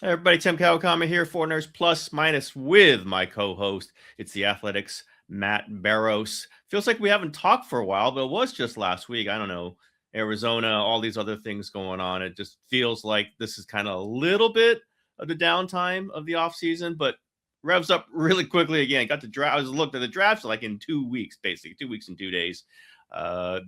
Hey everybody, Tim Kawakami here, 4Nerds Plus Minus with my co-host. It's the Athletics, Matt Barrows. Feels like we haven't talked for a while, but it was just last week. I don't know, Arizona, all these other things going on. It just feels like this is kind of a little bit of the downtime of the offseason, but revs up really quickly again. Got the draft. I was looked at the drafts like in 2 weeks, basically 2 weeks and 2 days.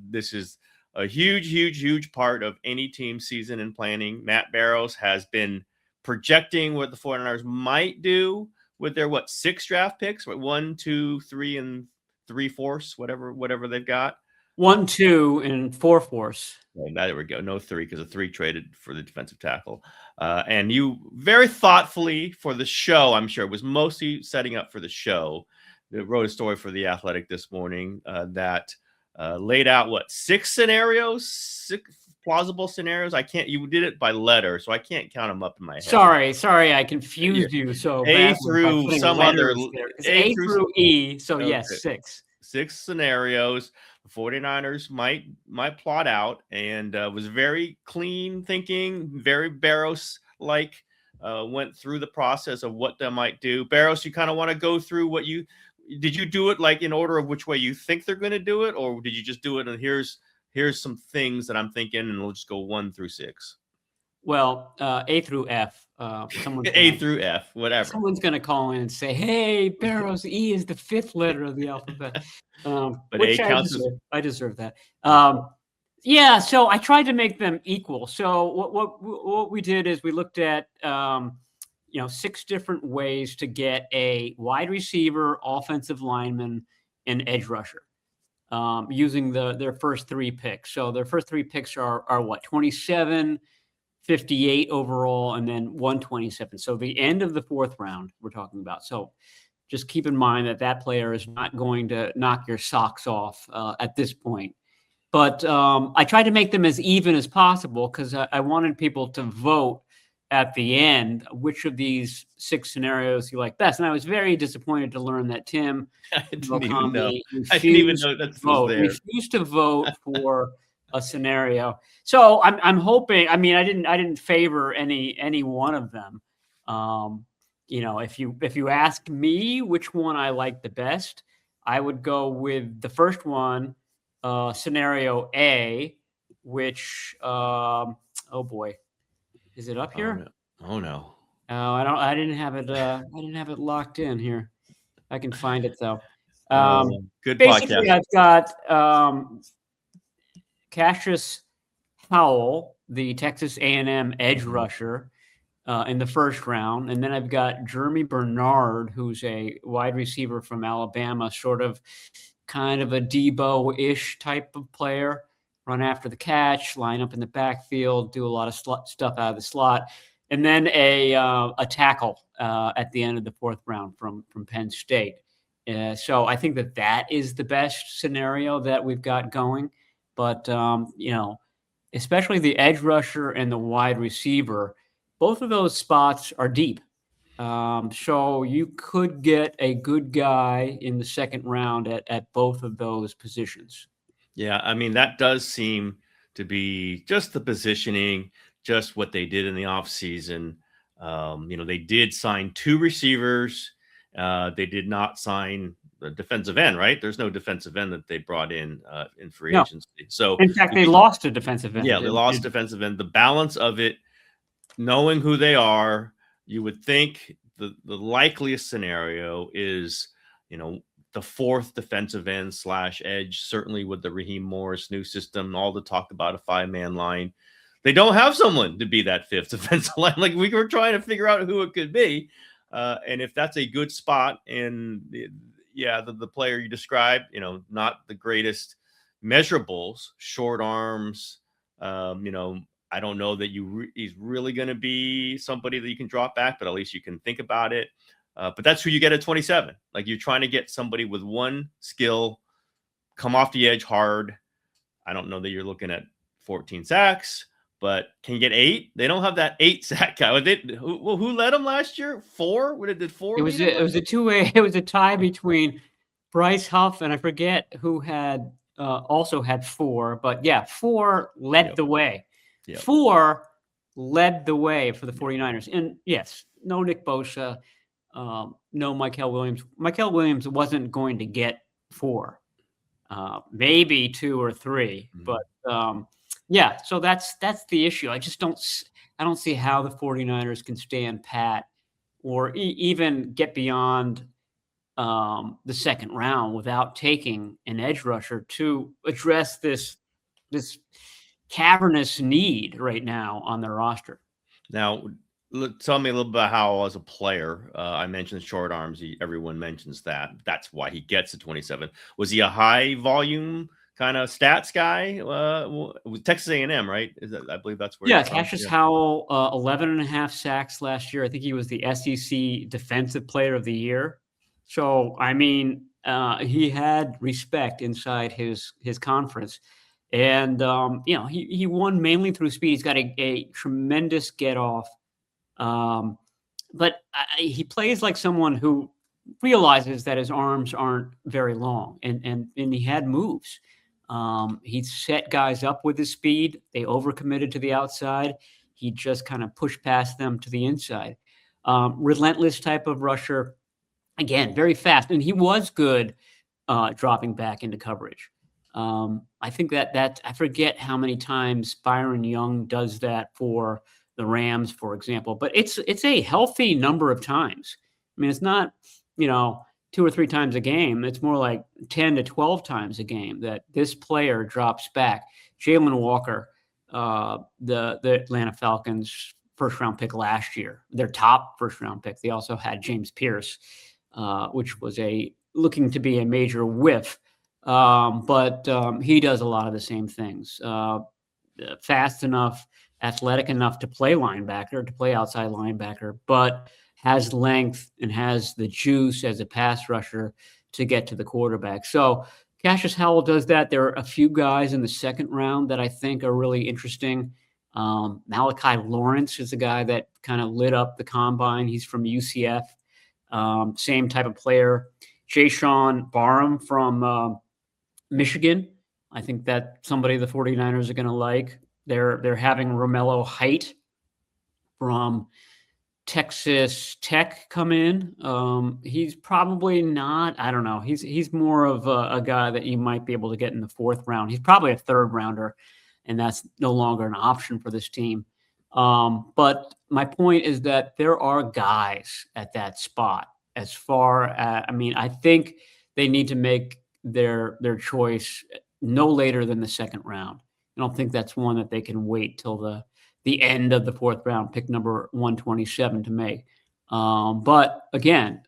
This is a huge part of any team season and planning. Matt Barrows has been projecting what the 49ers might do with their 6 draft picks, 1, 2, 3, and 3/4, whatever they've got. 1, 2, and 4/4. Well, there we go. No 3 because a 3 traded for the defensive tackle. And you very thoughtfully for the show, I'm sure it was mostly setting up for the show. They wrote a story for The Athletic this morning that laid out 6 scenarios, 6 plausible scenarios. You did it by letter, so I can't count them up in my head. Sorry, I confused you. So A through some other A through E. So okay. Yes, 6 scenarios the 49ers might plot out, and was very clean thinking, very Barrows like. Went through the process of what they might do. Barrows, you kind of want to go through did you do it like in order of which way you think they're going to do it, or did you just do it and here's some things that I'm thinking, and we'll just go 1 through 6? Well, A through F. Through F, whatever. Someone's going to call in and say, "Hey, Barrows, E is the 5th letter of the alphabet." But which A counts I deserve that. Yeah, so I tried to make them equal. So what we did is we looked at 6 different ways to get a wide receiver, offensive lineman, and edge rusher. Using their first 3 picks. So their first 3 picks are 27, 58 overall, and then 127. So the end of the 4th round we're talking about. So just keep in mind that player is not going to knock your socks off at this point. But I tried to make them as even as possible because I wanted people to vote at the end which of these 6 scenarios you like best. And I was very disappointed to learn that Tim refused to vote for a scenario. So I'm hoping, I didn't favor any one of them. If you ask me which one I like the best, I would go with the first one, scenario A, which oh boy. Is it up here? Oh no. Oh, I didn't have it. I didn't have it locked in here. I can find it though. Good basically, podcast. I've got Cashius Howell, the Texas A&M edge rusher, in the first round, and then I've got Jeremy Bernard, who's a wide receiver from Alabama, kind of a Debo-ish type of player. Run after the catch, line up in the backfield, do a lot of stuff out of the slot, and then a tackle at the end of the 4th round from Penn State. So I think that is the best scenario that we've got going. But especially the edge rusher and the wide receiver, both of those spots are deep. So you could get a good guy in the 2nd round at both of those positions. Yeah, that does seem to be just the positioning, just what they did in the offseason. They did sign 2 receivers. They did not sign the defensive end, right? There's no defensive end that they brought in free agency. So in fact, they lost a defensive end. Yeah, they lost defensive end. The balance of it, knowing who they are, you would think the likeliest scenario is, the 4th defensive end / edge, certainly with the Raheem Morris new system, all the talk about a 5-man line. They don't have someone to be that 5th defensive line. Like we were trying to figure out who it could be. And if that's a good spot, and the player you described, not the greatest measurables, short arms, I don't know that he's really going to be somebody that you can drop back, but at least you can think about it. But that's who you get at 27. Like you're trying to get somebody with one skill, come off the edge hard. I don't know that you're looking at 14 sacks, but can you get 8? They don't have that 8 sack guy. Who led them last year? 4? What did 4? It was a two-way. It was a tie between Bryce Huff and I forget who had also had 4, but yeah, 4 led Yep. the way. Yep. 4 led the way for the 49ers. And yes, no Nick Bosa, no Mykal Williams. Mykal Williams wasn't going to get 4, maybe 2 or 3, but yeah. So that's the issue. I just I don't see how the 49ers can stand pat or even get beyond the second round without taking an edge rusher to address this cavernous need right now on their roster. Now, tell me a little bit about how, as a player, I mentioned short arms. Everyone mentions that. That's why he gets to 27. Was he a high volume kind of stats guy? With Texas A&M, right? I believe that's where Yeah, he's from. Cashius Howell, 11 and a half sacks last year. I think he was the SEC Defensive Player of the Year. So, I mean, he had respect inside his conference. And, he won mainly through speed. He's got a tremendous get off. But he plays like someone who realizes that his arms aren't very long, and he had moves. He set guys up with his speed. They overcommitted to the outside. He just kind of pushed past them to the inside. Relentless type of rusher. Again, very fast, and he was good dropping back into coverage. I think that I forget how many times Byron Young does that for the Rams, for example, but it's a healthy number of times. I mean, it's not, 2 or 3 times a game. It's more like 10 to 12 times a game that this player drops back. Jalen Walker, the Atlanta Falcons first round pick last year, their top first round pick. They also had James Pierce, which was looking to be a major whiff. But he does a lot of the same things. Fast enough, athletic enough to play linebacker, to play outside linebacker, but has length and has the juice as a pass rusher to get to the quarterback. So Cashius Howell does that. There are a few guys in the second round that I think are really interesting. Malachi Lawrence is a guy that kind of lit up the combine. He's from UCF. Same type of player. Jayshon Barham from Michigan. I think that somebody the 49ers are going to like. They're having Romello Height from Texas Tech come in. He's probably not, I don't know. He's more of a guy that you might be able to get in the 4th round. He's probably a 3rd rounder, and that's no longer an option for this team. But my point is that there are guys at that spot. As far as, I think they need to make their choice no later than the 2nd round. I don't think that's one that they can wait till the end of the 4th round, pick number 127 to make. But again,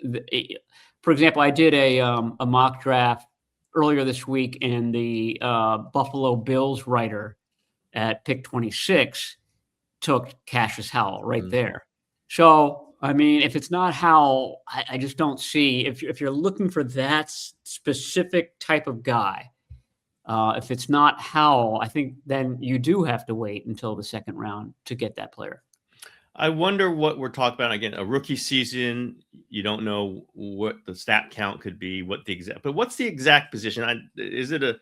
for example, I did a mock draft earlier this week, and the Buffalo Bills writer at pick 26 took Cashius Howell right there. So, I mean, if it's not Howell, I just don't see, if you're looking for that specific type of guy, if it's not Howell, I think then you do have to wait until the 2nd round to get that player. I wonder what we're talking about. Again, a rookie season, you don't know what the stat count could be, but what's the exact position? Is it a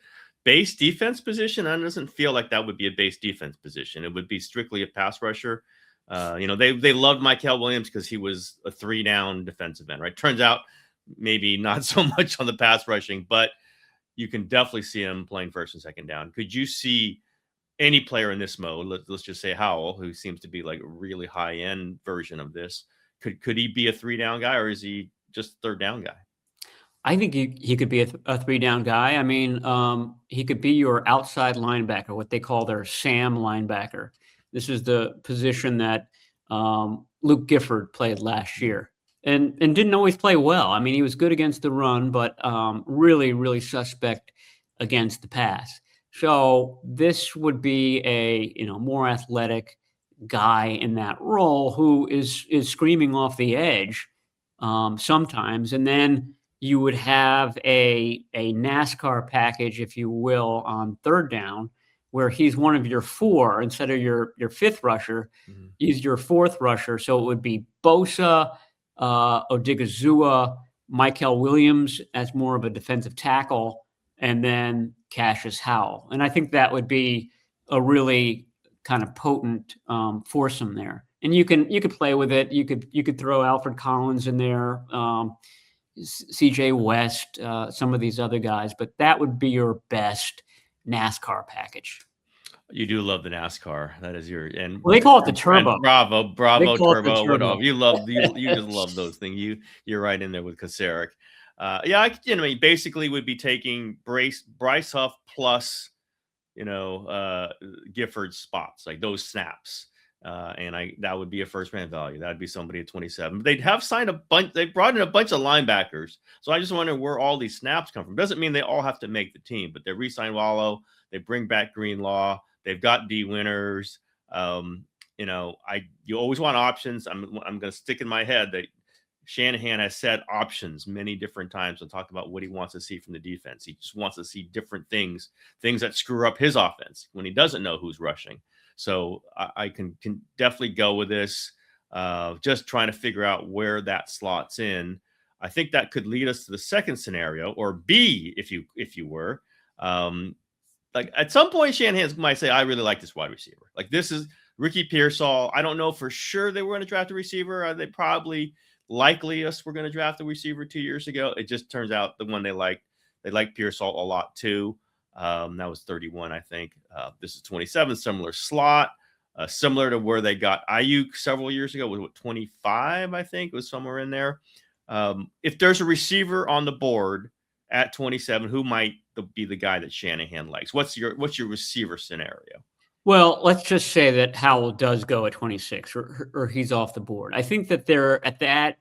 base defense position? It doesn't feel like that would be a base defense position. It would be strictly a pass rusher. They loved Mykal Williams because he was a 3-down defensive end, right? Turns out maybe not so much on the pass rushing, but you can definitely see him playing 1st and 2nd down. Could you see any player in this mode? Let's just say Howell, who seems to be like a really high end version of this. Could he be a 3-down guy, or is he just 3rd down guy? I think he could be a 3-down guy. I mean, he could be your outside linebacker, what they call their Sam linebacker. This is the position that Luke Gifford played last year. And didn't always play well. I mean, he was good against the run, but really, really suspect against the pass. So this would be a more athletic guy in that role who is screaming off the edge sometimes, and then you would have a NASCAR package, if you will, on 3rd down, where he's one of your 4 instead of your 5th rusher. He's your 4th rusher. So it would be Bosa, Odigizua, Mykal Williams as more of a defensive tackle, and then Cashius Howell. And I think that would be a really kind of potent foursome there. And you could play with it. You could throw Alfred Collins in there, CJ West, some of these other guys, but that would be your best NASCAR package. You do love the NASCAR. That is your Well, they call it the turbo. Bravo They call it the turbo. turbo. Whatever you love, you just love those things. You're right in there with Kocurek. Yeah, I mean, basically would be taking Bryce Huff plus Gifford's spots, like those snaps. And that would be a first man value. That'd be somebody at 27. They'd have signed a bunch. They brought in a bunch of linebackers. So I just wonder where all these snaps come from. Doesn't mean they all have to make the team, but they re-sign Wallow. They bring back Greenlaw. They've got D winners. You always want options. I'm going to stick in my head that Shanahan has said options many different times and talk about what he wants to see from the defense. He just wants to see different things that screw up his offense when he doesn't know who's rushing. So I can definitely go with this, just trying to figure out where that slots in. I think that could lead us to the second scenario, or B, if you were. Like at some point, Shanahan might say, I really like this wide receiver. Like this is Ricky Pearsall. I don't know for sure they were going to draft a receiver. They probably likeliest were going to draft a receiver 2 years ago. It just turns out the one they liked Pearsall a lot too. That was 31, I think. This is 27, similar slot, similar to where they got Ayuk several years ago. Was what, 25, I think? It was somewhere in there. If there's a receiver on the board at 27, who might be the guy that Shanahan likes? What's your receiver scenario? Well, let's just say that Howell does go at 26 or he's off the board. I think that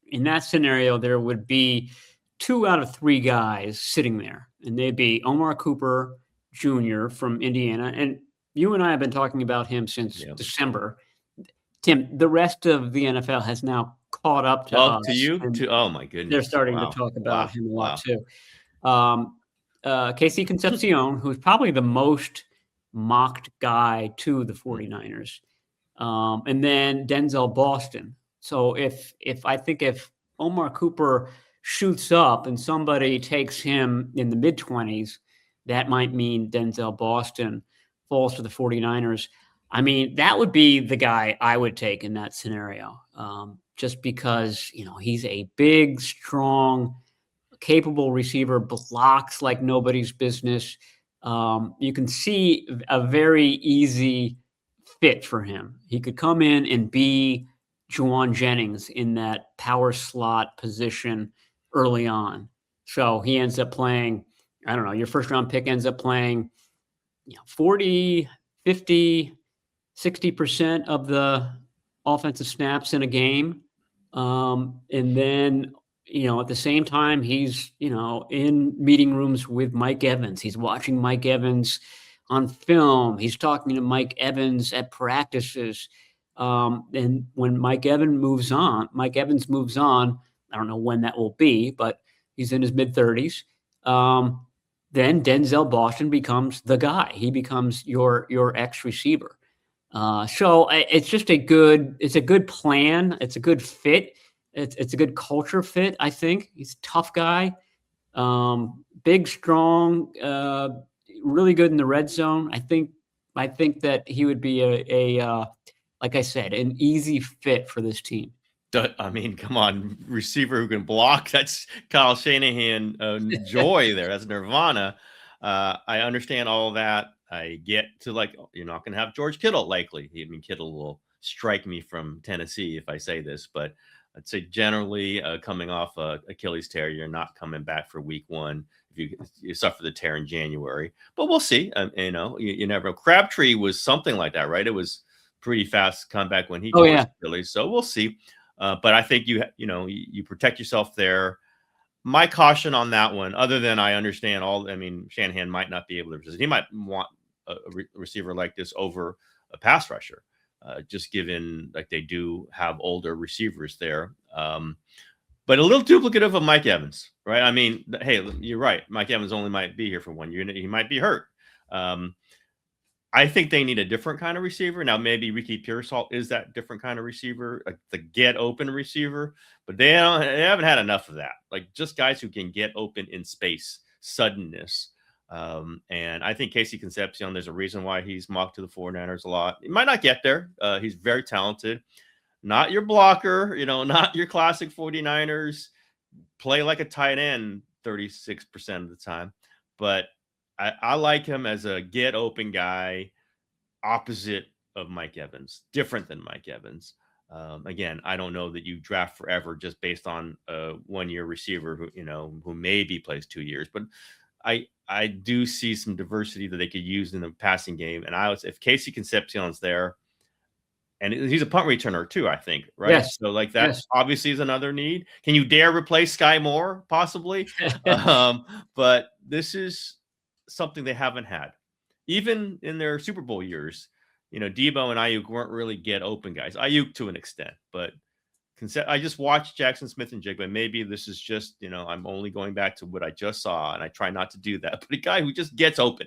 in that scenario, there would be 2 out of 3 guys sitting there, and they'd be Omar Cooper Jr. from Indiana. And you and I have been talking about him since December. Tim, the rest of the NFL has now caught up to us. To you? Oh, my goodness. They're starting to talk about him a lot, too. Casey Concepcion, who's probably the most mocked guy to the 49ers. And then Denzel Boston. So if Omar Cooper shoots up and somebody takes him in the mid-20s, that might mean Denzel Boston falls to the 49ers. I mean, that would be the guy I would take in that scenario, just because, he's a big, strong, capable receiver, blocks like nobody's business. You can see a very easy fit for him. He could come in and be Juwan Jennings in that power slot position early on. So he ends up playing, I don't know, your first round pick ends up playing 40, 50, 60% of the offensive snaps in a game. And then, at the same time, he's, in meeting rooms with Mike Evans. He's watching Mike Evans on film. He's talking to Mike Evans at practices. And when Mike Evans moves on, I don't know when that will be, but he's in his mid-30s. Then Denzel Boston becomes the guy. He becomes your ex-receiver. So it's just a good plan. It's a good fit. It's a good culture fit, I think. He's a tough guy, big, strong, really good in the red zone. I think that he would be a like I said, an easy fit for this team. I mean, come on, receiver who can block. That's Kyle Shanahan joy there. That's nirvana. I understand all of that. I get to, like, you're not going to have George Kittle likely. Kittle will strike me from Tennessee if I say this, but I'd say generally coming off Achilles tear, you're not coming back for week 1 if you suffer the tear in January. But we'll see. You never know. Crabtree was something like that, right? It was pretty fast comeback when he tore Achilles. So we'll see. But I think you protect yourself there. My caution on that one, other than I understand Shanahan might not be able to resist. He might want a receiver like this over a pass rusher, just given like they do have older receivers there. But a little duplicative of Mike Evans, right? I mean, hey, you're right. Mike Evans only might be here for 1 year. He might be hurt. I think they need a different kind of receiver. Now, maybe Ricky Pearsall is that different kind of receiver, like the get open receiver, but they haven't had enough of that. Like just guys who can get open in space, suddenness. And I think Casey Concepcion, there's a reason why he's mocked to the 49ers a lot. He might not get there. He's very talented. Not your blocker, not your classic 49ers play like a tight end 36% of the time. But I like him as a get open guy, opposite of Mike Evans, different than Mike Evans. Again, I don't know that you draft forever just based on a 1-year receiver who maybe plays 2 years, but I do see some diversity that they could use in the passing game. And if Casey Concepcion's there, and he's a punt returner too, I think, right? Yes. So like that obviously is another need. Can you dare replace Sky Moore? Possibly. But this is something they haven't had. Even in their Super Bowl years, Debo and Ayuk weren't really get open guys. Ayuk to an extent, but I just watched Jackson Smith and Jigba. Maybe this is just, I'm only going back to what I just saw, and I try not to do that. But a guy who just gets open.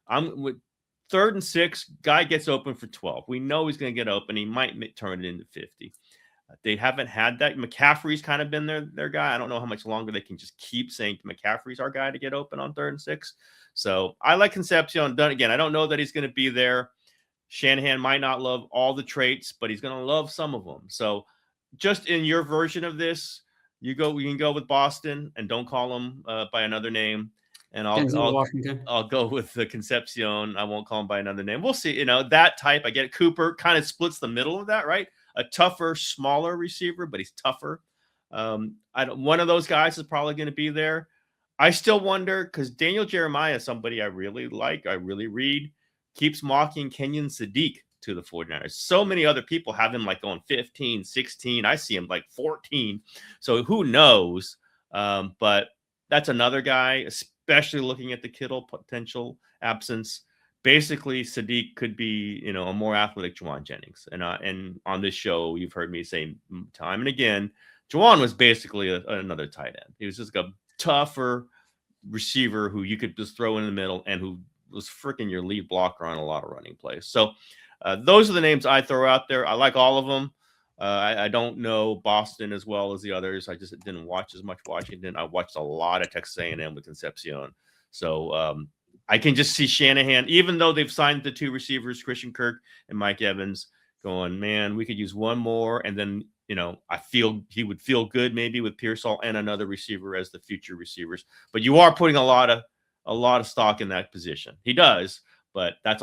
I'm with 3rd and 6, guy gets open for 12. We know he's going to get open. He might turn it into 50. They haven't had that. McCaffrey's kind of been their guy. I don't know how much longer they can just keep saying McCaffrey's our guy to get open on 3rd and 6. So I like Concepcion. Done again. I don't know that he's going to be there. Shanahan might not love all the traits, but he's going to love some of them. So just in your version of this, we can go with Boston and don't call him by another name. And I'll go with the Concepcion. I won't call him by another name. We'll see. That type. I get it. Cooper kind of splits the middle of that, right? A tougher, smaller receiver, but he's tougher. One of those guys is probably going to be there. I still wonder because Daniel Jeremiah, somebody I really like, I really read, keeps mocking Kenyon Sadiq to the 49ers. So many other people have him like going 15, 16. I see him like 14. So who knows? But that's another guy, especially looking at the Kittle potential absence. Basically, Sadiq could be, a more athletic Juwan Jennings. And on this show, you've heard me say time and again, Juwan was basically another tight end. He was just a tougher receiver who you could just throw in the middle and who was freaking your lead blocker on a lot of running plays. So those are the names I throw out there. I like all of them. I don't know Boston as well as the others. I just didn't watch as much Washington. I watched a lot of Texas A&M with Concepcion. So I can just see Shanahan, even though they've signed the 2 receivers, Christian Kirk and Mike Evans, going, man, we could use one more. And then, I feel he would feel good maybe with Pearsall and another receiver as the future receivers. But you are putting a lot of stock in that position. He does, but that's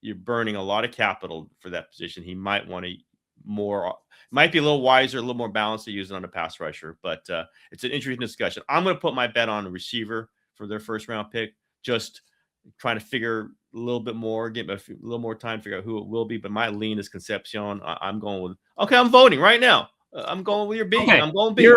you're burning a lot of capital for that position. He might want to might be a little wiser, a little more balanced to use it on a pass rusher, but it's an interesting discussion. I'm going to put my bet on a receiver for their 1st round pick, just trying to figure a little bit more, get a little more time to figure out who it will be. But my lean is Concepcion. I'm going with, I'm voting right now. I'm going with your B. Okay. I'm going B.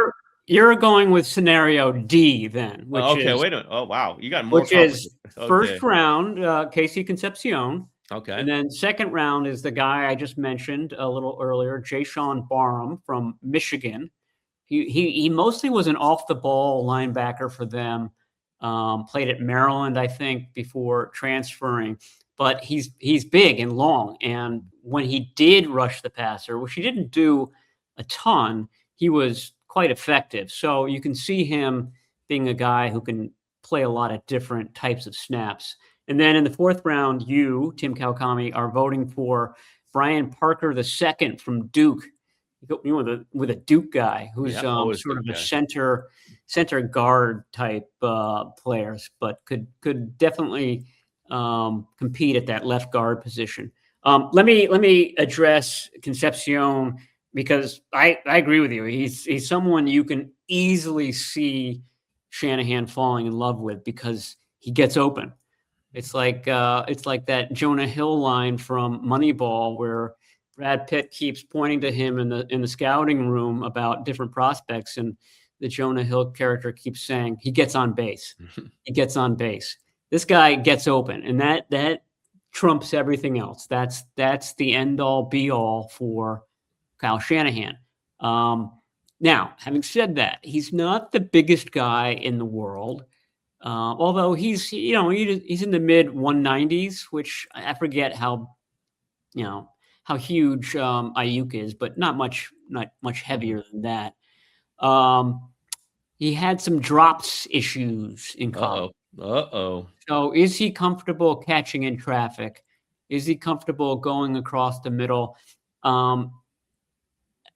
You're going with scenario D then. Which wait a minute. Oh, wow. You got more. Which is first round, Casey Concepcion. Okay. And then 2nd round is the guy I just mentioned a little earlier, Jayshon Barham from Michigan. He mostly was an off-the-ball linebacker for them. Played at Maryland, I think, before transferring. But he's big and long. And when he did rush the passer, which he didn't do a ton, he was quite effective. So you can see him being a guy who can play a lot of different types of snaps. And then in the 4th round, you, Tim Kawakami, are voting for Brian Parker II from Duke. With a Duke guy who's sort of a center guard type players, but could definitely compete at that left guard position. Let me address Concepcion because I agree with you. He's someone you can easily see Shanahan falling in love with because he gets open. It's like that Jonah Hill line from Moneyball where Brad Pitt keeps pointing to him in the scouting room about different prospects, and the Jonah Hill character keeps saying he gets on base. He gets on base. This guy gets open, and that trumps everything else. That's the end all be all for Kyle Shanahan. Now, having said that, he's not the biggest guy in the world. Although he's in the mid 190s, which I forget how huge Ayuk is, but not much heavier than that. He had some drops issues in college. Uh-oh. So is he comfortable catching in traffic? Is he comfortable going across the middle? Um,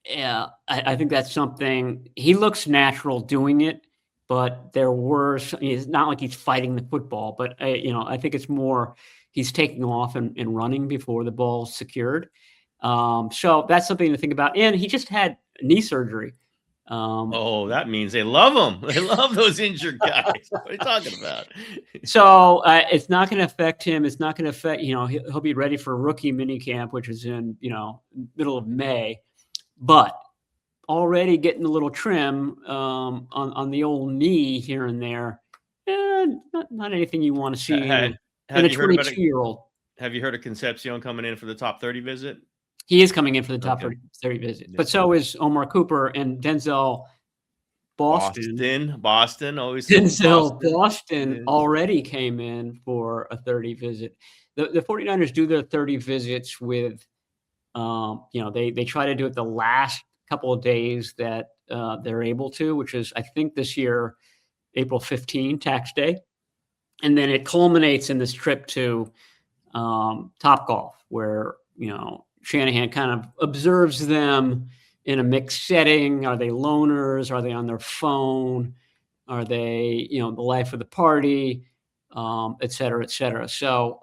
yeah, I think that's something he looks natural doing it, but it's not like he's fighting the football, but I think it's more he's taking off and running before the ball's secured. So that's something to think about. And he just had knee surgery. Um, Oh, that means they love him. They love those injured guys. What are you talking about? So it's not going to affect him. It's not going to affect, he'll be ready for rookie minicamp, which is in, middle of May. But already getting a little trim on the old knee here and there. Not anything you want to see in a Have you heard about it? 22-year-old. Have you heard of Concepcion coming in for the top 30 visit? He is coming in for the top Okay. 30 visit. Yeah. But so is Omar Cooper and Denzel Boston. Boston always Denzel Boston Yeah. already came in for a 30 visit. The 49ers do their 30 visits with, they try to do it the last couple of days that they're able to, which is, I think this year, April 15, tax day. And then it culminates in this trip to Topgolf, where, Shanahan kind of observes them in a mixed setting. Are they loners? Are they on their phone? Are they, the life of the party, et cetera, et cetera. So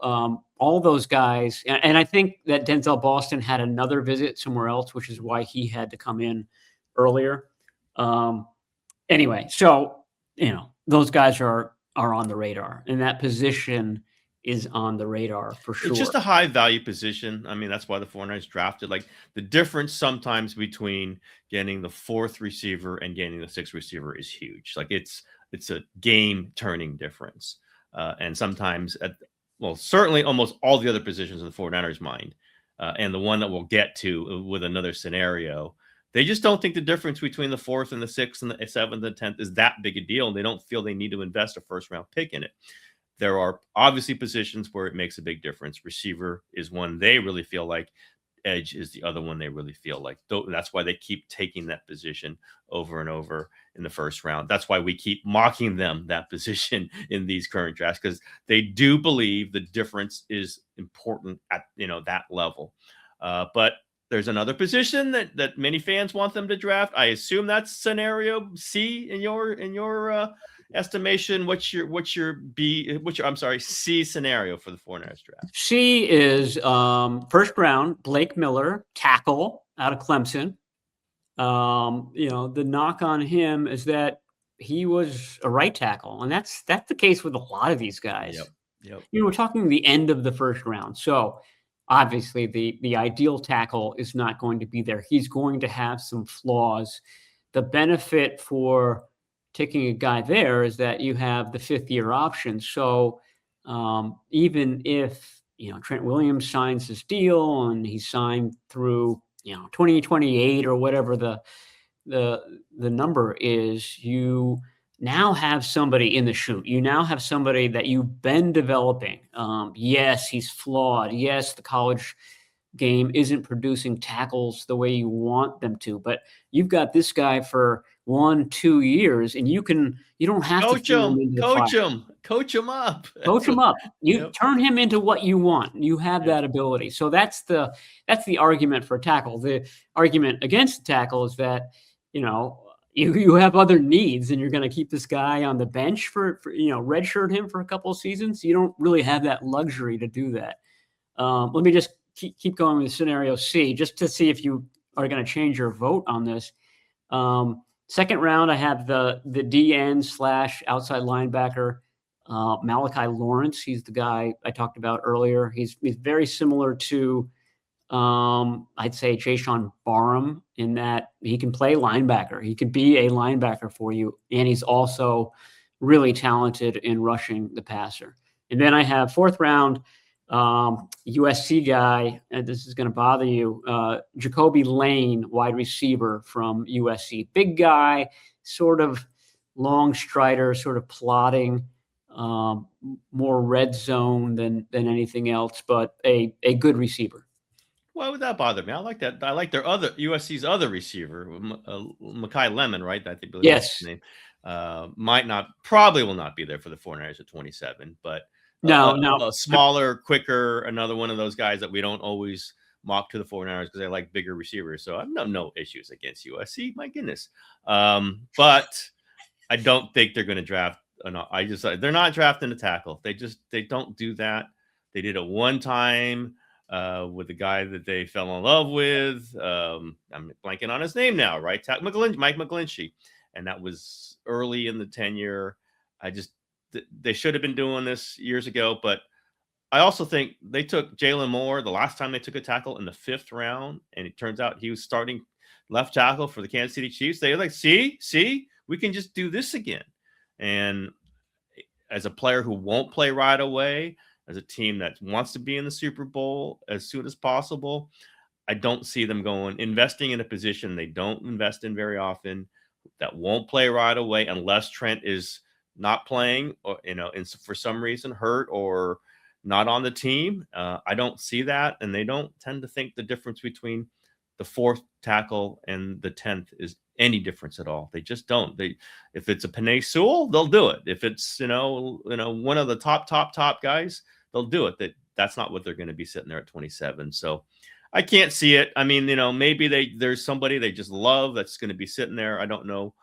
all those guys, and I think that Denzel Boston had another visit somewhere else, which is why he had to come in earlier. Anyway, so those guys are on the radar, and that position is on the radar for sure. It's just a high value position. I mean, that's why the 49ers drafted. Like, the difference sometimes between getting the 4th receiver and getting the 6th receiver is huge. Like, it's a game turning difference. And sometimes certainly almost all the other positions in the 49ers mind, and the one that we'll get to with another scenario, they just don't think the difference between the 4th and the 6th and the 7th and 10th is that big a deal. And they don't feel they need to invest a first round pick in it. There are obviously positions where it makes a big difference. Receiver is one they really feel like. Edge is the other one they really feel like. That's why they keep taking that position over and over in the first round. That's why we keep mocking them that position in these current drafts, because they do believe the difference is important at that level. But there's another position that many fans want them to draft. I assume that's scenario C in your estimation. What's your C scenario for the 49ers draft? C is first round, Blake Miller, tackle out of Clemson. The knock on him is that he was a right tackle, and that's the case with a lot of these guys. Yep. We're talking the end of the first round. So obviously the ideal tackle is not going to be there. He's going to have some flaws. The benefit for taking a guy there is that you have the 5th-year option. So even if Trent Williams signs his deal and he's signed through 2028 or whatever the number is, you now have somebody in the chute. You now have somebody that you've been developing. Yes, he's flawed. Yes, the college game isn't producing tackles the way you want them to, but you've got this guy for 1-2 years, and you don't have coach to throw him, him into coach him up, coach him up. You turn him into what you want. You have that ability. So that's the argument for a tackle. The argument against the tackle is that you have other needs, and you're going to keep this guy on the bench for redshirt him for a couple of seasons. You don't really have that luxury to do that. Let me just keep going with scenario C, just to see if you are going to change your vote on this. Second round, I have the DN / outside linebacker, Malachi Lawrence. He's the guy I talked about earlier. He's very similar to, I'd say, Jayshawn Barham, in that he can play linebacker. He could be a linebacker for you, and he's also really talented in rushing the passer. And then I have 4th round, USC guy, and this is going to bother you, Jacoby Lane, wide receiver from USC. Big guy, sort of long strider, sort of plotting, more red zone than anything else, but a good receiver. Why would that bother me? I like that. I like their USC's other receiver, Mekhi Lemon, right? I think yes. his name. Probably will not be there for the 49ers at 27, but No, a smaller, quicker, another one of those guys that we don't always mock to the 49ers because they like bigger receivers. So I have no issues against USC. My goodness. But I don't think they're going to draft. They're not drafting a tackle. They don't do that. They did it one time with the guy that they fell in love with. I'm blanking on his name now, right? Mike McGlinchey. And that was early in the tenure. They should have been doing this years ago, but I also think they took Jalen Moore the last time they took a tackle in the 5th round, and it turns out he was starting left tackle for the Kansas City Chiefs. They were like, see, we can just do this again. And as a player who won't play right away, as a team that wants to be in the Super Bowl as soon as possible, I don't see them investing in a position they don't invest in very often, that won't play right away unless Trent is not playing, or for some reason hurt or not on the team. I don't see that, and they don't tend to think the difference between the 4th tackle and the 10th is any difference at all. They just don't. If it's a Penei Sewell, they'll do it. If it's one of the top guys, they'll do it. That's not what they're going to be sitting there at 27. So I can't see it. I mean, maybe there's somebody they just love that's going to be sitting there. I don't know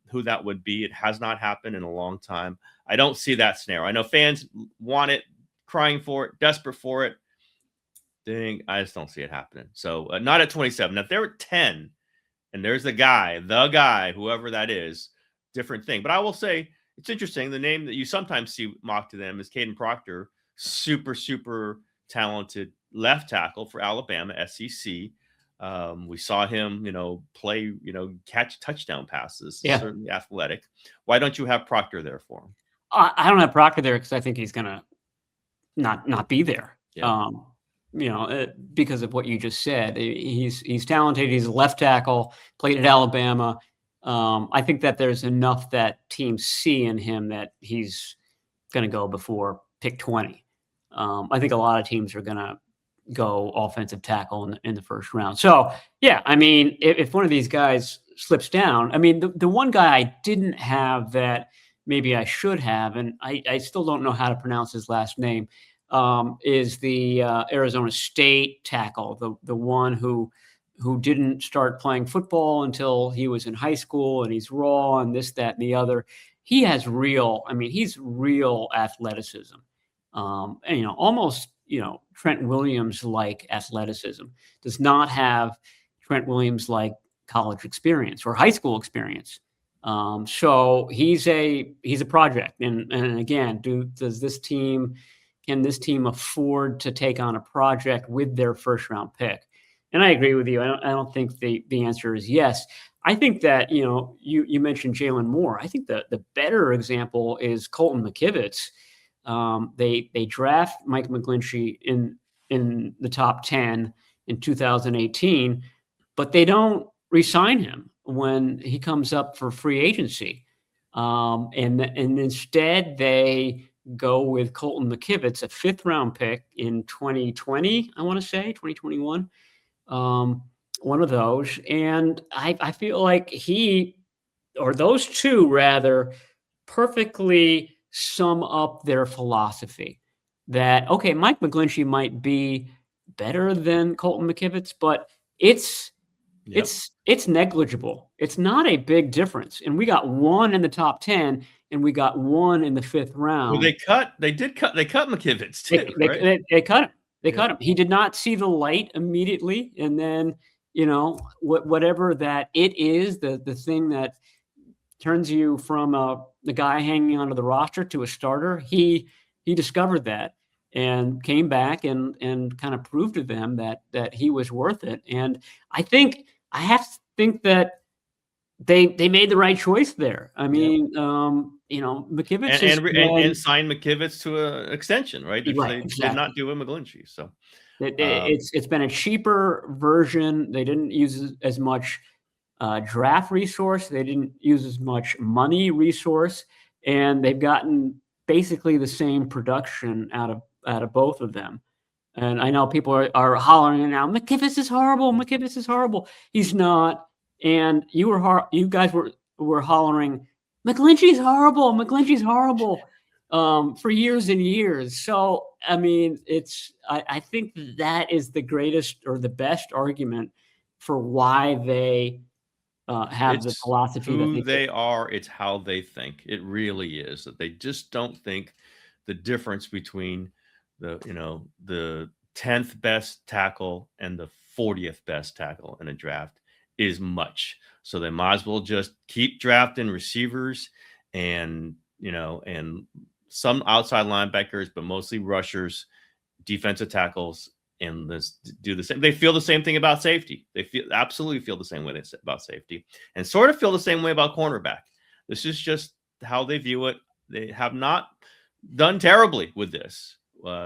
who that would be. It has not happened in a long time. I don't see that scenario. I know fans want it, crying for it, desperate for it. I just don't see it happening. So not at 27. Now, if they're at 10 and there's the guy, whoever that is, different thing. But I will say it's interesting. The name that you sometimes see mocked to them is Caden Proctor, super, super talented left tackle for Alabama, SEC. We saw him, play, catch touchdown passes. Yeah. Certainly athletic. Why don't you have Proctor there for him? I don't have Proctor there because I think he's going to not be there. Yeah. Because of what you just said. He's talented. He's a left tackle, played at Alabama. I think that there's enough that teams see in him that he's going to go before pick 20. I think a lot of teams are going to go offensive tackle in the 1st round. So, yeah, I mean, if one of these guys slips down, I mean, the one guy I didn't have that maybe I should have, and I still don't know how to pronounce his last name, is the Arizona State tackle, the one who didn't start playing football until he was in high school, and he's raw and this, that, and the other. He's real athleticism. And, almost, Trent Williams-like athleticism. Does not have Trent Williams-like college experience or high school experience. So he's a project. And again, can this team afford to take on a project with their 1st round pick? And I agree with you. I don't think the answer is yes. I think that, you mentioned Jalen Moore. I think the better example is Colton McKivitz. They draft Mike McGlinchey in the top 10 in 2018, but they don't re-sign him when he comes up for free agency. And instead they go with Colton McKivitz, a 5th round pick in 2020, I want to say 2021. One of those. And I feel like those two rather perfectly sum up their philosophy that, okay, Mike McGlinchey might be better than Colton McKivitz, but it's negligible. It's not a big difference. And we got one in the top 10 and we got one in the 5th round. Well, they cut McKivitz too, right? They cut him. They cut him. He did not see the light immediately. And then, whatever that it is, the thing that turns you from the guy hanging onto the roster to a starter, he discovered that and came back and kind of proved to them that he was worth it. And I have to think that they made the right choice there. I mean, McKivitz and signed McKivitz to an extension, right? They exactly. did not do a McGlinchey. So it's been a cheaper version. They didn't use as much draft resource. They didn't use as much money resource, and they've gotten basically the same production out of both of them. And I know people are hollering now, McKivitz is horrible. McKivitz is horrible. He's not. And you guys were hollering McGlinchey's horrible. McGlinchey's horrible for years and years. So, I mean, I think that is the greatest or the best argument for why they have the It's philosophy that who they do. they are, it's how they think. It really is that they just don't think the difference between the 10th best tackle and the 40th best tackle in a draft is much. So they might as well just keep drafting receivers and, and some outside linebackers, but mostly rushers, defensive tackles, and this do the same. They feel the same thing about safety. They absolutely feel the same way about safety, and sort of feel the same way about cornerback. This is just how they view it. They have not done terribly with this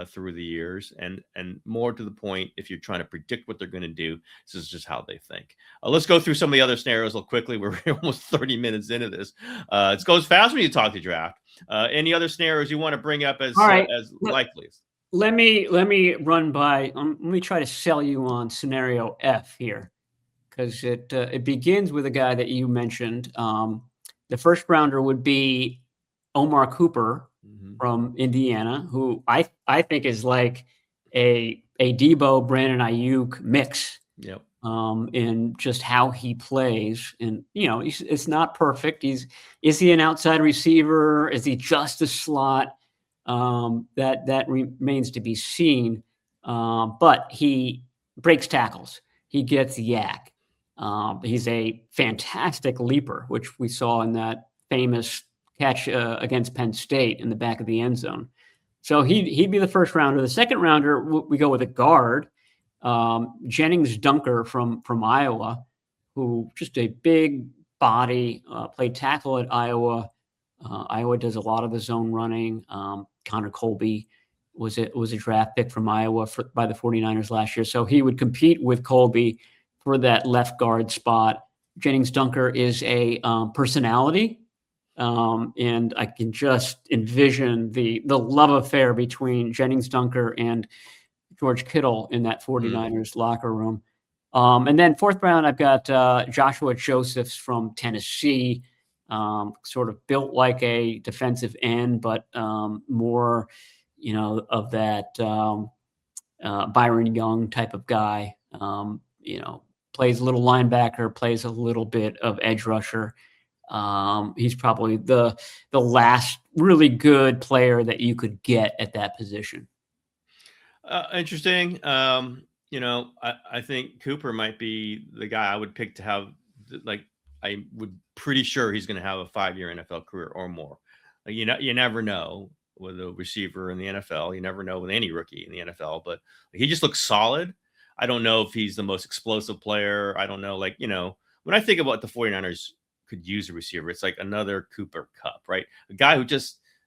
through the years, and more to the point, if you're trying to predict what they're going to do, this is just how they think. Let's go through some of the other scenarios real quickly. We're almost 30 minutes into this. It goes fast when you talk to draft. Any other scenarios you want to bring up All right. as likeliest? Let me run by. Let me try to sell you on scenario F here, because it begins with a guy that you mentioned. The first rounder would be Omar Cooper from Indiana, who I think is like a Debo Brandon Ayuk mix. Yep. In just how he plays, and it's not perfect. Is he an outside receiver? Is he just a slot? That remains to be seen. But he breaks tackles. He gets yak. He's a fantastic leaper, which we saw in that famous catch against Penn State in the back of the end zone. So he'd be the first rounder. The second rounder, we go with a guard, Jennings Dunker from Iowa, who just a big body, played tackle at Iowa. Iowa does a lot of the zone running. Connor Colby was a draft pick from Iowa by the 49ers last year. So he would compete with Colby for that left guard spot. Jennings Dunker is a personality. And I can just envision the love affair between Jennings Dunker and George Kittle in that 49ers locker room. And then fourth round, I've got Joshua Josephs from Tennessee, sort of built like a defensive end, but more, of that Byron Young type of guy. Plays a little linebacker, plays a little bit of edge rusher. He's probably the last really good player that you could get at that position. Interesting. I think Cooper might be the guy I would pick to have. I would pretty sure he's going to have a 5-year NFL career or more. You never know with a receiver in the NFL. You never know with any rookie in the NFL, but he just looks solid. I don't know if he's the most explosive player. I don't know. When I think about the 49ers could use a receiver, it's like another Cooper Kupp, right? A guy who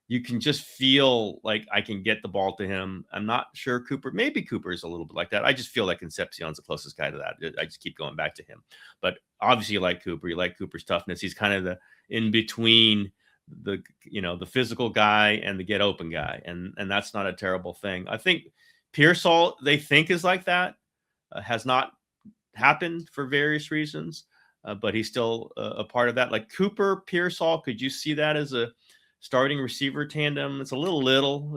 you can just feel like I can get the ball to him. I'm not sure maybe Cooper is a little bit like that. I just feel like Concepcion's the closest guy to that. I just keep going back to him. But obviously you like Cooper. You like Cooper's toughness. He's kind of the in between the physical guy and the get open guy. And that's not a terrible thing. I think Pearsall, they think is like that, has not happened for various reasons. But he's still a part of that. Like Cooper, Pearsall, could you see that as a starting receiver tandem? It's a little,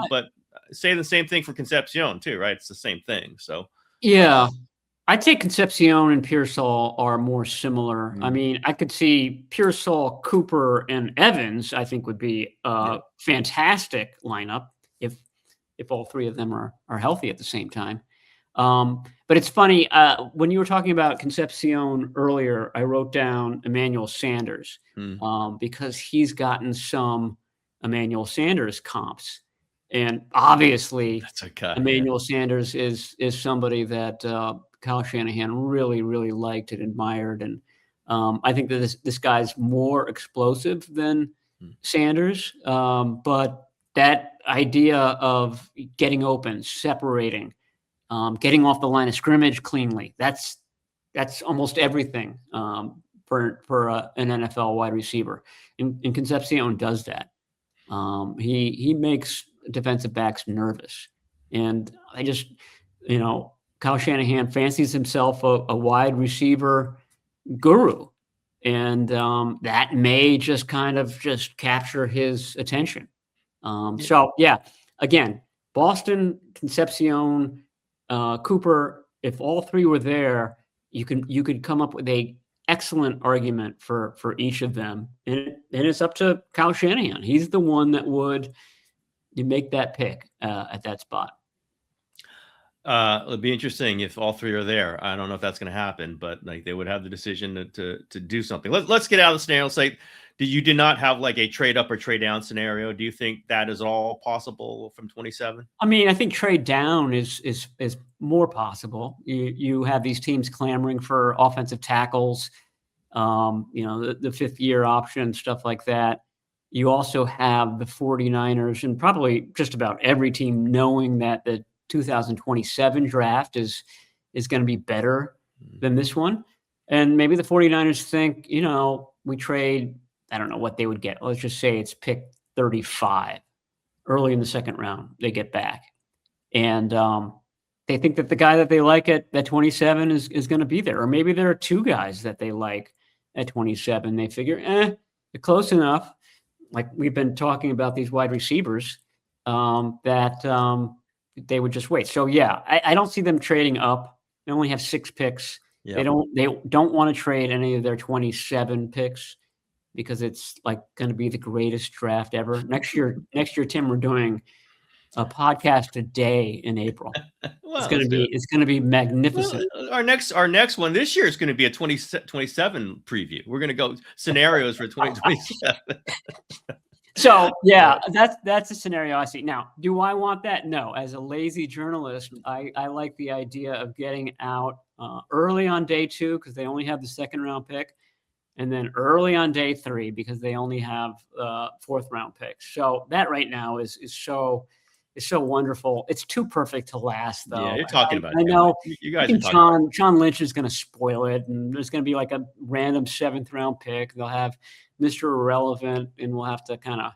but say the same thing for Concepcion too, right? It's the same thing. So yeah, I'd say Concepcion and Pearsall are more similar. I mean, I could see Pearsall, Cooper, and Evans. I think would be a fantastic lineup if all three of them are healthy at the same time. But it's funny, when you were talking about Concepcion earlier, I wrote down Emmanuel Sanders because he's gotten some Emmanuel Sanders comps. And obviously, that's okay. Emmanuel Sanders is somebody that Kyle Shanahan really, really liked and admired. And I think that this guy's more explosive than Sanders. But that idea of getting open, separating, getting off the line of scrimmage cleanly. That's almost everything for an NFL wide receiver. And Concepcion does that. He makes defensive backs nervous. And I just, Kyle Shanahan fancies himself a wide receiver guru. and that may just kind of just capture his attention. So yeah, again, Boston, Concepcion, Cooper. If all three were there, you could come up with a excellent argument for each of them, and it's up to Kyle Shanahan. He's the one that would make that pick at that spot. It'll be interesting if all three are there. I don't know if that's going to happen, but like they would have the decision to do something. Let's get out of the scenario. Say, you did not have like a trade up or trade down scenario. Do you think that is all possible from 27? I mean, I think trade down is more possible. You have these teams clamoring for offensive tackles, the fifth year option, stuff like that. You also have the 49ers and probably just about every team knowing that the 2027 draft is going to be better than this one. And maybe the 49ers think, we trade, I don't know what they would get. Let's just say it's pick 35 early in the second round, they get back. And they think that the guy that they like at 27 is going to be there. Or maybe there are two guys that they like at 27. They figure, they're close enough. Like we've been talking about these wide receivers that they would just wait. So yeah, I don't see them trading up. They only have 6 picks. Yep. They don't want to trade any of their 27 picks because it's like going to be the greatest draft ever. Next year, Tim, we're doing a podcast a day in April. Well, it's going to be magnificent. Well, our next one this year is going to be a 2027 preview. We're going to go scenarios for 2027. So yeah, that's a scenario I see. Now, do I want that? No. As a lazy journalist, I like the idea of getting out early on day 2 because they only have the second round pick, and then early on day 3 because they only have 4th round picks. So that right now is so wonderful. It's too perfect to last, though. Yeah, you're talking about it. I know you guys. John Lynch is going to spoil it, and there's going to be like a random 7th round pick. They'll have Mr. Irrelevant, and we'll have to kind of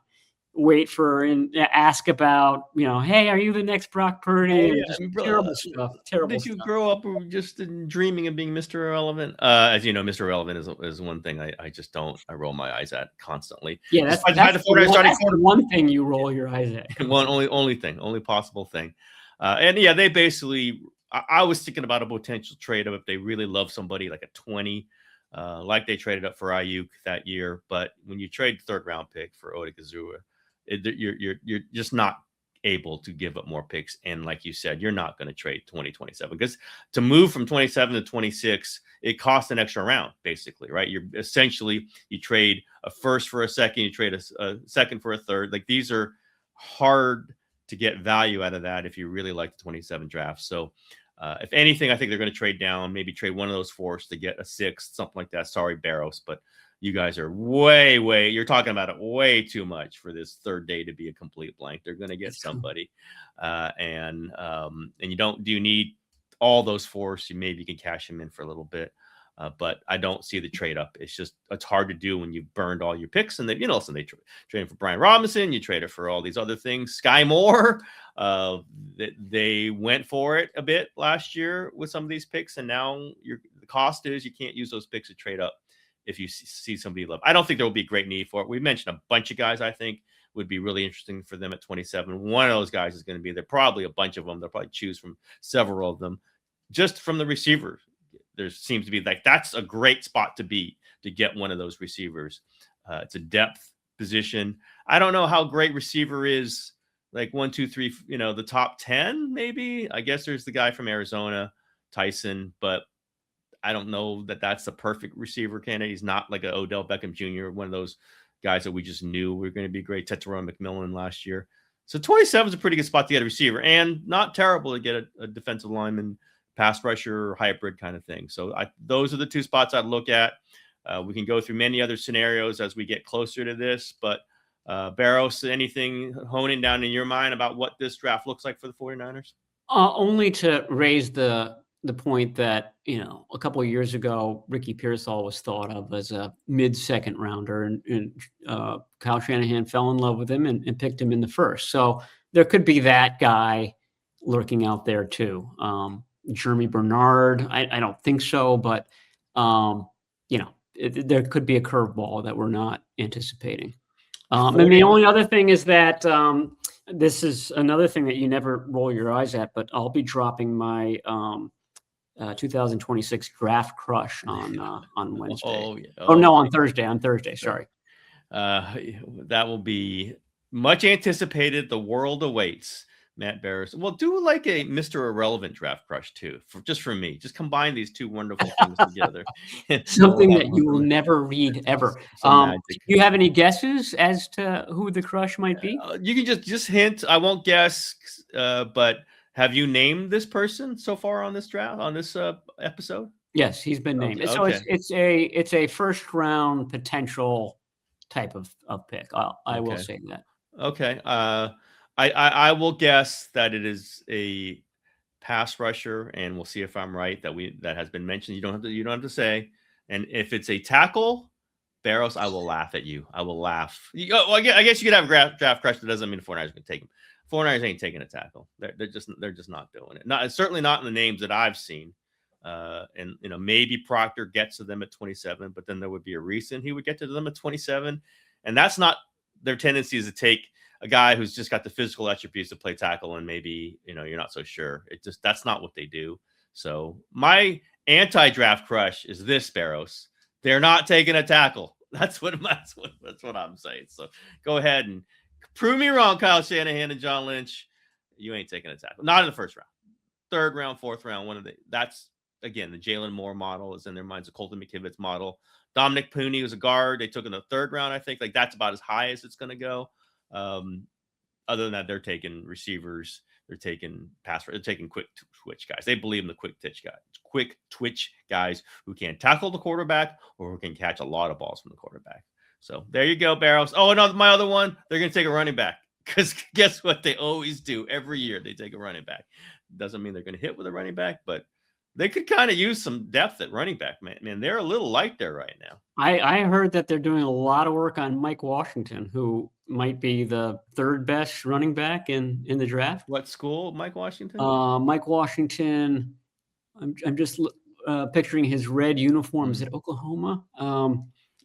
wait for and ask about, hey, are you the next Brock Purdy? Terrible stuff. Did you grow up just dreaming of being Mr. Irrelevant? As you know, Mr. Irrelevant is one thing I just don't. I roll my eyes at constantly. Yeah, that's the one thing you roll your eyes at. Only possible thing. And yeah, they basically. I was thinking about a potential trade up if they really love somebody like a 20. Like they traded up for Ayuk that year, but when you trade 3rd round pick for Odigizua, you're just not able to give up more picks. And like you said, you're not going to trade 2027 because to move from 27 to 26, it costs an extra round, basically, right? You trade a first for a second, you trade a second for a third. Like these are hard to get value out of that if you really like the 27 draft. So if anything, I think they're going to trade down, maybe trade one of those 4s to get a 6th, something like that. Sorry, Barrows, but you guys are you're talking about it way too much for this 3rd day to be a complete blank. They're going to get somebody. And do you need all those 4s? Maybe you can cash them in for a little bit. But I don't see the trade up. It's hard to do when you've burned all your picks. And they traded for Brian Robinson. You traded for all these other things. Sky Moore, they went for it a bit last year with some of these picks. And now the cost is you can't use those picks to trade up if you see somebody you love. I don't think there will be a great need for it. We mentioned a bunch of guys I think would be really interesting for them at 27. One of those guys is going to be there. Probably a bunch of them. They'll probably choose from several of them. Just from the receivers, there seems to be like that's a great spot to get one of those receivers. It's a depth position. I don't know how great receiver is, like 1, 2, 3, the top 10, maybe. I guess there's the guy from Arizona, Tyson, but I don't know that that's the perfect receiver candidate. He's not like an Odell Beckham Jr., one of those guys that we just knew were going to be great. Tetron McMillan last year. So 27 is a pretty good spot to get a receiver and not terrible to get a defensive lineman, pass rusher, hybrid kind of thing. So those are the 2 spots I'd look at. We can go through many other scenarios as we get closer to this, but Barrows, anything honing down in your mind about what this draft looks like for the 49ers? Only to raise the point that, a couple of years ago, Ricky Pearsall was thought of as a mid-second rounder, and Kyle Shanahan fell in love with him and picked him in the 1st. So there could be that guy lurking out there too. Jeremy Bernard, I don't think so, but there could be a curveball that we're not anticipating. And the only other thing is that this is another thing that you never roll your eyes at, but I'll be dropping my 2026 draft crush on Wednesday. No, on Thursday. On Thursday, sorry. That will be much anticipated. The world awaits. Matt Barrows. Well, do like a Mr. Irrelevant draft crush too, just for me. Just combine these two wonderful things together. Something that you will never read ever. Do you have any guesses as to who the crush might be? You can just hint. I won't guess, but have you named this person so far on this draft, on this episode? Yes, he's been named. Okay. So it's a first round potential type of pick. I will say that. Okay. I will guess that it is a pass rusher, and we'll see if I'm right. That has been mentioned. You don't have to say. And if it's a tackle, Barrows, I will laugh at you. I will laugh. I guess you could have a draft crush. That doesn't mean the 49ers can take him. 49ers ain't taking a tackle. They're just not doing it. Certainly not in the names that I've seen. And maybe Proctor gets to them at 27, but then there would be a reason he would get to them at 27, and that's not their tendency is to take a guy who's just got the physical attributes to play tackle, and maybe you're not so sure. That's not what they do. So my anti-draft crush is this, Barrows. They're not taking a tackle. That's what I'm saying. So go ahead and prove me wrong, Kyle Shanahan and John Lynch. You ain't taking a tackle. Not in the first round, third round, fourth round. That's again the Jalen Moore model is in their minds. The Colton McKivitz model. Dominic Pooney was a guard. They took in the third round, I think. Like that's about as high as it's going to go. Other than that, they're taking receivers. They're taking they're taking quick twitch guys. They believe in the quick twitch guys who can tackle the quarterback or who can catch a lot of balls from the quarterback. So there you go, Barrows. Oh, and my other one, they're going to take a running back because guess what? They always do every year. They take a running back. Doesn't mean they're going to hit with a running back, but they could kind of use some depth at running back, man. They're a little light there right now. I heard that they're doing a lot of work on Mike Washington, who might be the third best running back in the draft. What school, Mike Washington? Mike Washington. I'm just picturing his red uniforms at Oklahoma.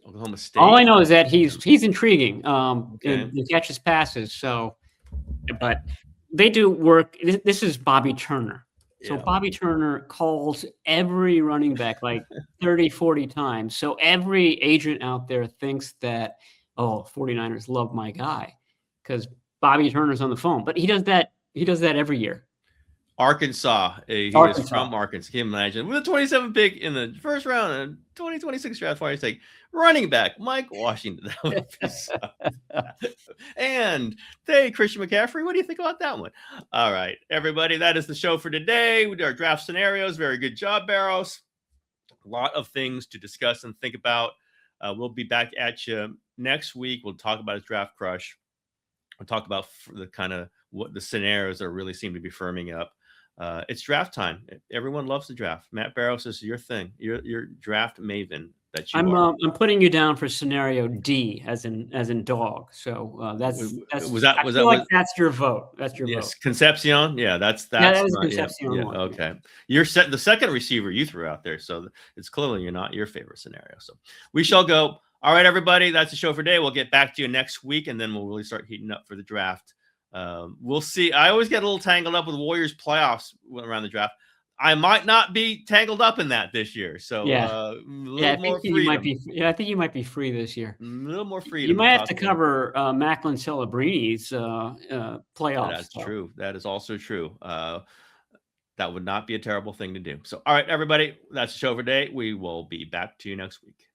Oklahoma State. All I know is that he's intriguing. He catches passes. So, but they do work. This is Bobby Turner. So Bobby Turner calls every running back like 30, 40 times. So every agent out there thinks that, 49ers love my guy because Bobby Turner's on the phone. But he does that every year. Arkansas. He is from Arkansas. Can you imagine? With a 27 pick in the first round and 2026 draft, why you take running back Mike Washington? That would be so. And hey, Christian McCaffrey, what do you think about that one? All right, everybody, that is the show for today. We did our draft scenarios. Very good job, Barrows. A lot of things to discuss and think about. We'll be back at you next week. We'll talk about his draft crush. We'll talk about the kind of what the scenarios that really seem to be firming up. It's draft time. Everyone loves the draft. Matt Barrows, this is your thing. You're draft maven. I'm putting you down for scenario D, as in dog. So that's that's your vote. That's your vote. Concepcion. Yeah, that was Concepcion. Yeah, okay. You're the second receiver you threw out there, so it's clearly not your favorite scenario. So we shall go. All right, everybody. That's the show for today. We'll get back to you next week, and then we'll really start heating up for the draft. We'll see. I always get a little tangled up with Warriors playoffs around the draft. I might not be tangled up in that this year. So I think you might be free this year. A little more freedom. You might have to cover Macklin Celebrini's playoffs. That's true. That is also true. That would not be a terrible thing to do. So, all right, everybody, that's the show for today. We will be back to you next week.